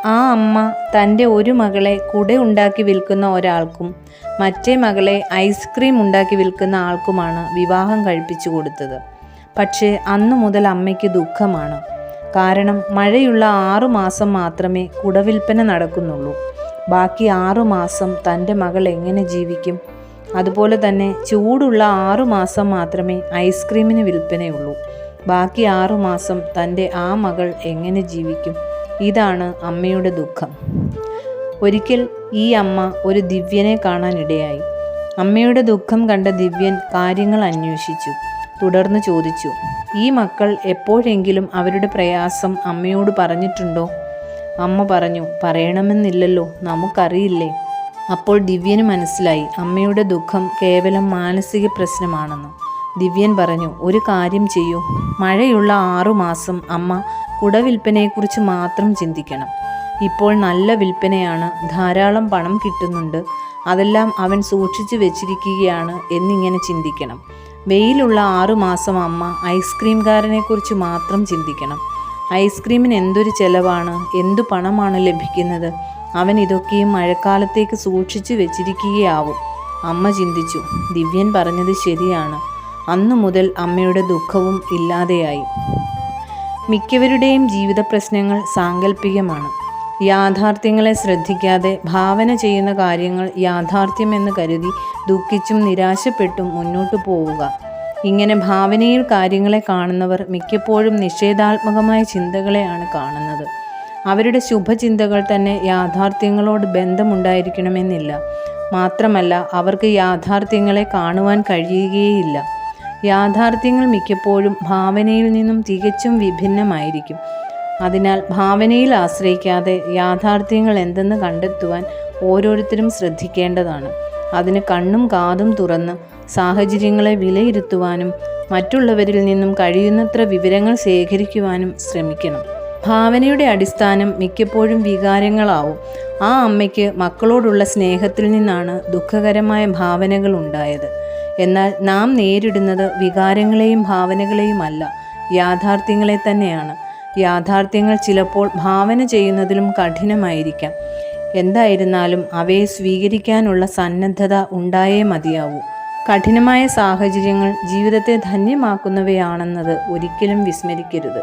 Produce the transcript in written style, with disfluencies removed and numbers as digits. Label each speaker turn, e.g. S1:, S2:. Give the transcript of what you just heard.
S1: ആ അമ്മ തൻ്റെ ഒരു മകളെ കുട ഉണ്ടാക്കി വിൽക്കുന്ന ഒരാൾക്കും മറ്റേ മകളെ ഐസ്ക്രീം ഉണ്ടാക്കി വിൽക്കുന്ന ആൾക്കുമാണ് വിവാഹം കഴിപ്പിച്ചു കൊടുത്തത്. പക്ഷേ അന്നു മുതൽ അമ്മയ്ക്ക് ദുഃഖമാണ്. കാരണം മഴയുള്ള 6 മാസം മാത്രമേ കുടവിൽപ്പന നടക്കുന്നുള്ളൂ. ബാക്കി 6 മാസം തൻ്റെ മകൾ എങ്ങനെ ജീവിക്കും? അതുപോലെ തന്നെ ചൂടുള്ള 6 മാസം മാത്രമേ ഐസ്ക്രീമിന് വിൽപ്പനയുള്ളൂ. ബാക്കി 6 മാസം തൻ്റെ ആ മകൾ എങ്ങനെ ജീവിക്കും? ഇതാണ് അമ്മയുടെ ദുഃഖം. ഒരിക്കൽ ഈ അമ്മ ഒരു ദിവ്യനെ കാണാനിടയായി. അമ്മയുടെ ദുഃഖം കണ്ട ദിവ്യൻ കാര്യങ്ങൾ അന്വേഷിച്ചു. തുടർന്ന് ചോദിച്ചു, ഈ മക്കൾ എപ്പോഴെങ്കിലും അവരുടെ പ്രയാസം അമ്മയോട് പറഞ്ഞിട്ടുണ്ടോ? അമ്മ പറഞ്ഞു, പറയണമെന്നില്ലല്ലോ, നമുക്കറിയില്ലേ. അപ്പോൾ ദിവ്യന് മനസ്സിലായി അമ്മയുടെ ദുഃഖം കേവലം മാനസിക പ്രശ്നമാണെന്ന്. ദിവ്യൻ പറഞ്ഞു, ഒരു കാര്യം ചെയ്യൂ, മഴയുള്ള 6 മാസം അമ്മ കുടവിൽപ്പനയെക്കുറിച്ച് മാത്രം ചിന്തിക്കണം. ഇപ്പോൾ നല്ല വിൽപ്പനയാണ്, ധാരാളം പണം കിട്ടുന്നുണ്ട്, അതെല്ലാം അവൻ സൂക്ഷിച്ചു വെച്ചിരിക്കുകയാണ് എന്നിങ്ങനെ ചിന്തിക്കണം. വെയിലുള്ള 6 മാസം അമ്മ ഐസ്ക്രീംകാരനെക്കുറിച്ച് മാത്രം ചിന്തിക്കണം. ഐസ്ക്രീമിന് എന്തൊരു ചെലവാണ്, എന്തു പണമാണ് ലഭിക്കുന്നത്, അവൻ ഇതൊക്കെയും മഴക്കാലത്തേക്ക് സൂക്ഷിച്ചു വെച്ചിരിക്കുകയാവും. അമ്മ ചിന്തിച്ചു, ദിവ്യൻ പറഞ്ഞത് ശരിയാണ്. അന്നു മുതൽ അമ്മയുടെ ദുഃഖവും ഇല്ലാതെയായി. മിക്കവരുടെയും ജീവിത പ്രശ്നങ്ങൾ സാങ്കല്പികമാണ്. യാഥാർത്ഥ്യങ്ങളെ ശ്രദ്ധിക്കാതെ ഭാവന ചെയ്യുന്ന കാര്യങ്ങൾ യാഥാർത്ഥ്യമെന്ന് കരുതി ദുഃഖിച്ചും നിരാശപ്പെട്ടും മുന്നോട്ടു പോവുക. ഇങ്ങനെ ഭാവനയിൽ കാര്യങ്ങളെ കാണുന്നവർ മിക്കപ്പോഴും നിഷേധാത്മകമായ ചിന്തകളെയാണ് കാണുന്നത്. അവരുടെ ശുഭചിന്തകൾ തന്നെ യാഥാർത്ഥ്യങ്ങളോട് ബന്ധമുണ്ടായിരിക്കണമെന്നില്ല. മാത്രമല്ല അവർക്ക് യാഥാർത്ഥ്യങ്ങളെ കാണുവാൻ കഴിയുകയേയില്ല. യാഥാർത്ഥ്യങ്ങൾ മിക്കപ്പോഴും ഭാവനയിൽ നിന്നും തികച്ചും വിഭിന്നമായിരിക്കും. അതിനാൽ ഭാവനയിൽ ആശ്രയിക്കാതെ യാഥാർത്ഥ്യങ്ങൾ എന്തെന്ന് കണ്ടെത്തുവാൻ ഓരോരുത്തരും ശ്രദ്ധിക്കേണ്ടതാണ്. അതിന് കണ്ണും കാതും തുറന്ന് സാഹചര്യങ്ങളെ വിലയിരുത്തുവാനും മറ്റുള്ളവരിൽ നിന്നും കഴിയുന്നത്ര വിവരങ്ങൾ ശേഖരിക്കുവാനും ശ്രമിക്കണം. ഭാവനയുടെ അടിസ്ഥാനം മിക്കപ്പോഴും വികാരങ്ങളാവും. ആ അമ്മയ്ക്ക് മക്കളോടുള്ള സ്നേഹത്തിൽ നിന്നാണ് ദുഃഖകരമായ ഭാവനകൾ ഉണ്ടായത്. എന്നാൽ നാം നേരിടുന്നത് വികാരങ്ങളെയും ഭാവനകളെയുമല്ല, യാഥാർത്ഥ്യങ്ങളെ തന്നെയാണ്. യാഥാർത്ഥ്യങ്ങൾ ചിലപ്പോൾ ഭാവന ചെയ്യുന്നതിലും കഠിനമായിരിക്കാം. എന്തായിരുന്നാലും അവയെ സ്വീകരിക്കാനുള്ള സന്നദ്ധത ഉണ്ടായേ മതിയാവൂ. കഠിനമായ സാഹചര്യങ്ങൾ ജീവിതത്തെ ധന്യമാക്കുന്നവയാണെന്നത് ഒരിക്കലും വിസ്മരിക്കരുത്.